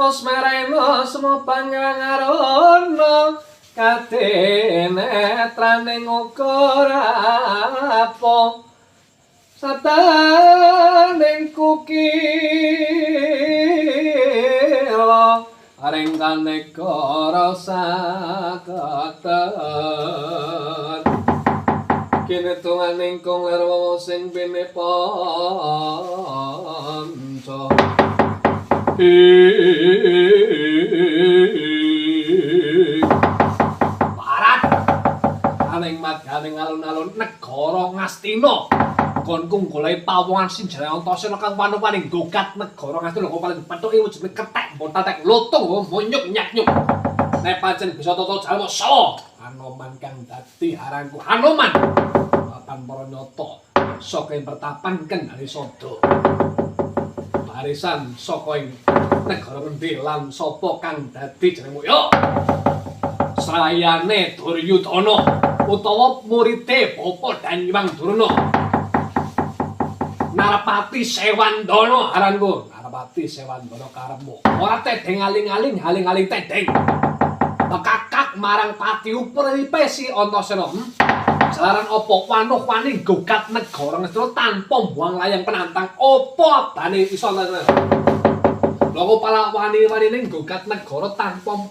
Wes mereno semua pangangarono kadenetrane ngukur apa sataning kukila areng kanegara sakatan kene tunganing kong lerwa sing bene panca Barat aning madyaning alun-alun negara Ngastina kon kunggulahe pawongan sing jenenge Antasena kang paning gogat negara Ngastina kok paling pethuke wujune kethek botatek lotung monyuk nyaknyuk nek pancen bisa tata jalma sawa Anoman kang dadi aranku Anoman papan para nyata saka ing pertapan Kendari Sada barisan saka ing negara ngendi lan sapa kang dadi jenengmu yo Srayane Duryudana utawa muride Bapa Danyuwang Durna Narapati Sewandana aranku Narapati Sewandana karepmu ora tedeng aling-aling haling-aling tedeng bekakak marang pati upuripe si Antasena jalaran apa wanuh-wani gogat negara Ngastina tanpa mbuang layang penantang apa bane iso Antasena lha kok pala wani-wanine gogat negara tanpa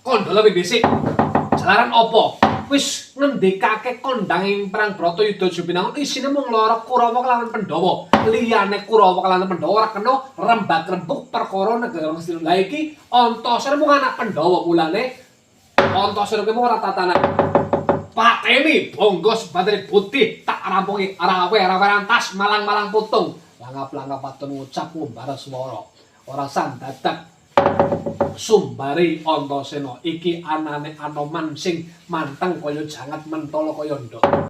kandhala dhisik jalaran apa wis ngendikake kondanging perang Bratayuda Jubinangun isine mung lara Kurawa kelawan Pandhawa liyane Kurawa kelawan Pandhawa ora kena rembag-rembug perkara negara Ngastina lha iki Antasena mung anak Pandhawa mulane Antasena kuwi ora tatanan pateni bangga sebatene putih tak rampungi arawe rantas malang-malang putung langap-langap patun ngucap ngumbara swara ora sandadak sumbari Antasena iki anane Anoman sing manteng kaya jangat mentala kaya ndok